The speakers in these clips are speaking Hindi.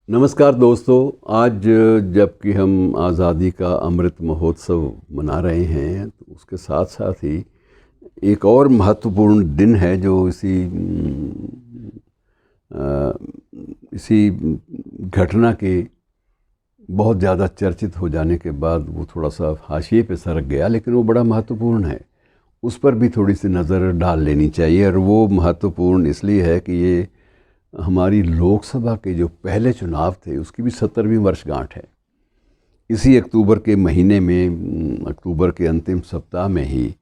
नमस्कार दोस्तों। आज जबकि हम आज़ादी का अमृत महोत्सव मना रहे हैं तो उसके साथ साथ ही एक और महत्वपूर्ण दिन है जो इसी घटना के बहुत ज़्यादा चर्चित हो जाने के बाद वो थोड़ा सा हाशिए पे सरक गया, लेकिन वो बड़ा महत्वपूर्ण है। उस पर भी थोड़ी सी नज़र डाल लेनी चाहिए। और वो महत्वपूर्ण इसलिए है कि ये हमारी लोकसभा के जो पहले चुनाव थे उसकी भी 70वीं वर्षगांठ है। इसी अक्टूबर के महीने में, अक्टूबर के अंतिम सप्ताह में ही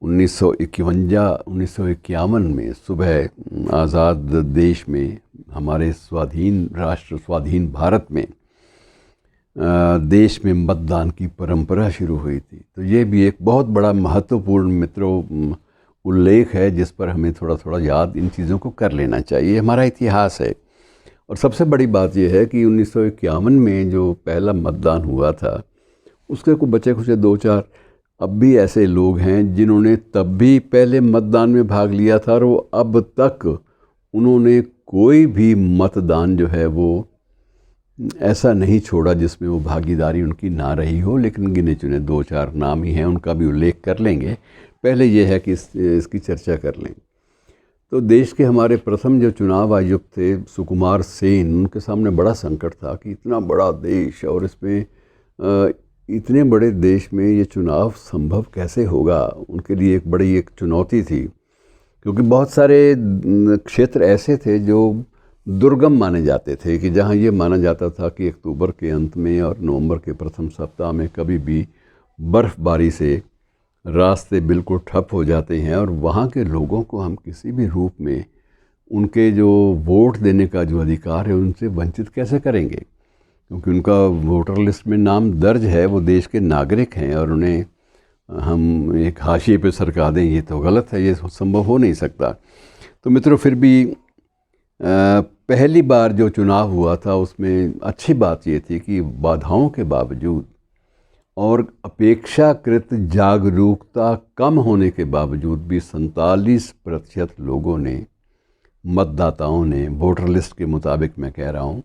1951 में सुबह आज़ाद देश में, हमारे स्वाधीन राष्ट्र स्वाधीन भारत में देश में मतदान की परंपरा शुरू हुई थी। तो ये भी एक बहुत बड़ा महत्वपूर्ण मित्रों उल्लेख है जिस पर हमें थोड़ा थोड़ा याद इन चीज़ों को कर लेना चाहिए। हमारा इतिहास है। और सबसे बड़ी बात यह है कि 1951 में जो पहला मतदान हुआ था उसके को बचे खुचे दो चार अब भी ऐसे लोग हैं जिन्होंने तब भी पहले मतदान में भाग लिया था और वो अब तक उन्होंने कोई भी मतदान जो है वो ऐसा नहीं छोड़ा जिसमें वो भागीदारी उनकी ना रही हो। लेकिन गिने चुने दो चार नाम ही हैं, उनका भी उल्लेख कर लेंगे। पहले ये है कि इसकी चर्चा कर लें। तो देश के हमारे प्रथम जो चुनाव आयुक्त थे सुकुमार सेन, उनके सामने बड़ा संकट था कि इतना बड़ा देश और इसमें इतने बड़े देश में ये चुनाव संभव कैसे होगा। उनके लिए एक बड़ी एक चुनौती थी, क्योंकि बहुत सारे क्षेत्र ऐसे थे जो दुर्गम माने जाते थे, कि जहाँ ये माना जाता था कि अक्टूबर के अंत में और नवंबर के प्रथम सप्ताह में कभी भी बर्फ़बारी से रास्ते बिल्कुल ठप हो जाते हैं और वहाँ के लोगों को हम किसी भी रूप में उनके जो वोट देने का जो अधिकार है उनसे वंचित कैसे करेंगे, क्योंकि उनका वोटर लिस्ट में नाम दर्ज है, वो देश के नागरिक हैं और उन्हें हम एक हाशिए पे सरका दें, ये तो गलत है, ये संभव हो नहीं सकता। तो मित्रों, फिर भी पहली बार जो चुनाव हुआ था उसमें अच्छी बात ये थी कि बाधाओं के बावजूद और अपेक्षाकृत जागरूकता कम होने के बावजूद भी 47% लोगों ने, मतदाताओं ने, वोटर लिस्ट के मुताबिक मैं कह रहा हूँ,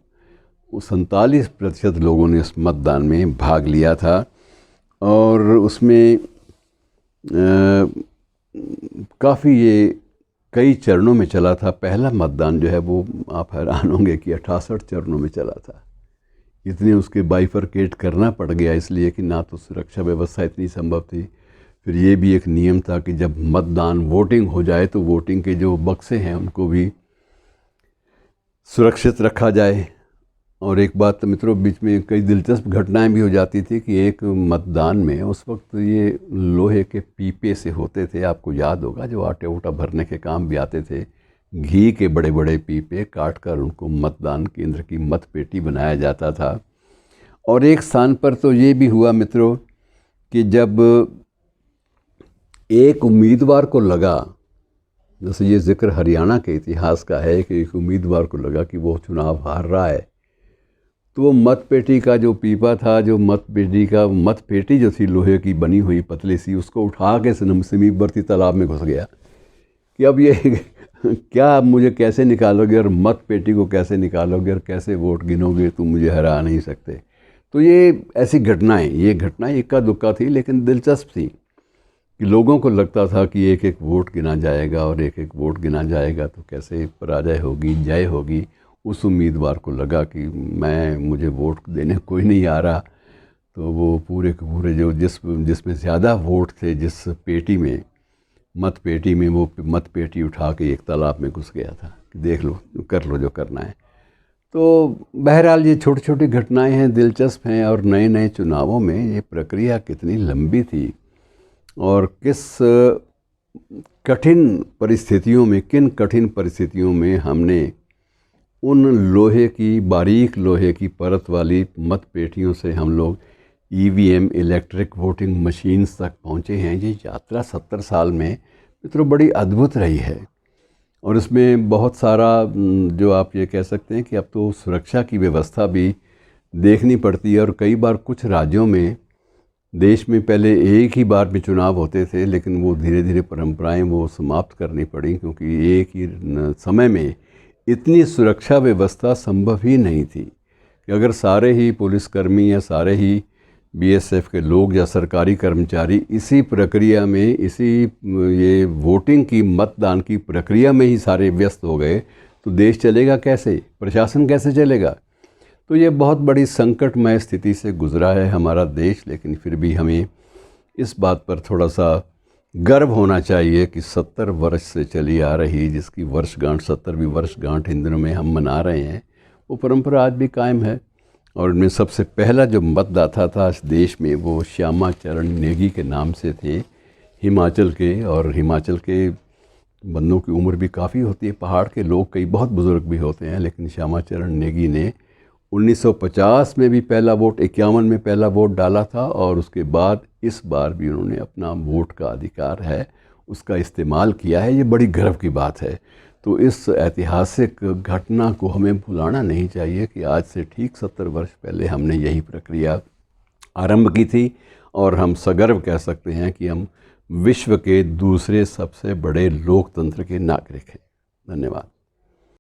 वो 47% लोगों ने इस मतदान में भाग लिया था। और उसमें काफ़ी ये कई चरणों में चला था। पहला मतदान जो है वो आप हैरान होंगे कि 68 चरणों में चला था। इतने उसके बाइफरकेट करना पड़ गया, इसलिए कि ना तो सुरक्षा व्यवस्था इतनी संभव थी। फिर ये भी एक नियम था कि जब मतदान वोटिंग हो जाए तो वोटिंग के जो बक्से हैं उनको भी सुरक्षित रखा जाए। और एक बात तो मित्रों, बीच में कई दिलचस्प घटनाएं भी हो जाती थी कि एक मतदान में उस वक्त ये लोहे के पीपे से होते थे, आपको याद होगा, जो आटे ऊटा भरने के काम भी आते थे। घी के बड़े बड़े पीपे काट कर उनको मतदान केंद्र की मतपेटी बनाया जाता था। और एक स्थान पर तो ये भी हुआ मित्रों कि जब एक उम्मीदवार को लगा, जैसे ये जिक्र हरियाणा के इतिहास का है कि एक उम्मीदवार को लगा कि वो चुनाव हार रहा है, तो वो मतपेटी का जो पीपा था, जो मतपेटी जो थी लोहे की बनी हुई पतली सी, उसको उठा के समीपवर्ती तालाब में घुस गया कि अब ये क्या मुझे कैसे निकालोगे और मतपेटी को कैसे निकालोगे और कैसे वोट गिनोगे, तुम मुझे हरा नहीं सकते। तो ये ऐसी ये घटनाएं इक्का दुक्का थी, लेकिन दिलचस्प थी कि लोगों को लगता था कि एक एक वोट गिना जाएगा और एक एक वोट गिना जाएगा तो कैसे पराजय होगी, जय होगी। उस उम्मीदवार को लगा कि मुझे वोट देने कोई नहीं आ रहा, तो वो पूरे के पूरे जो जिसमें ज़्यादा वोट थे, जिस पेटी में, मतपेटी में, वो मतपेटी उठा के एक तालाब में घुस गया था कि देख लो, कर लो जो करना है। तो बहरहाल ये छोटी छोटी घटनाएं हैं, दिलचस्प हैं। और नए नए चुनावों में ये प्रक्रिया कितनी लंबी थी और किन कठिन परिस्थितियों में हमने उन बारीक लोहे की परत वाली मतपेटियों से हम लोग ईवीएम, इलेक्ट्रिक वोटिंग मशीन्स तक पहुँचे हैं। ये यात्रा 70 साल में मित्रों बड़ी अद्भुत रही है। और इसमें बहुत सारा जो आप ये कह सकते हैं कि अब तो सुरक्षा की व्यवस्था भी देखनी पड़ती है। और कई बार कुछ राज्यों में, देश में पहले एक ही बार में चुनाव होते थे, लेकिन वो धीरे धीरे परंपराएं वो समाप्त करनी पड़ी, क्योंकि एक ही समय में इतनी सुरक्षा व्यवस्था संभव ही नहीं थी। कि अगर सारे ही पुलिसकर्मी या सारे ही बीएसएफ के लोग या सरकारी कर्मचारी इसी प्रक्रिया में, इसी ये वोटिंग की, मतदान की प्रक्रिया में ही सारे व्यस्त हो गए तो देश चलेगा कैसे, प्रशासन कैसे चलेगा। तो ये बहुत बड़ी संकटमय स्थिति से गुजरा है हमारा देश। लेकिन फिर भी हमें इस बात पर थोड़ा सा गर्व होना चाहिए कि 70 वर्ष से चली आ रही, जिसकी वर्षगांठ 70वीं वर्षगांठ इन दिनों में हम मना रहे हैं, वो परंपरा आज भी कायम है। और इनमें सबसे पहला जो मतदाता था इस देश में वो श्यामा चरण नेगी के नाम से थे, हिमाचल के। और हिमाचल के बंदों की उम्र भी काफ़ी होती है, पहाड़ के लोग कई बहुत बुज़ुर्ग भी होते हैं, लेकिन श्यामा चरण नेगी ने 1950 में भी पहला वोट, 51 में पहला वोट डाला था, और उसके बाद इस बार भी उन्होंने अपना वोट का अधिकार है उसका इस्तेमाल किया है। ये बड़ी गर्व की बात है। तो इस ऐतिहासिक घटना को हमें भुलाना नहीं चाहिए कि आज से ठीक 70 वर्ष पहले हमने यही प्रक्रिया आरंभ की थी, और हम सगर्व कह सकते हैं कि हम विश्व के दूसरे सबसे बड़े लोकतंत्र के नागरिक हैं। धन्यवाद।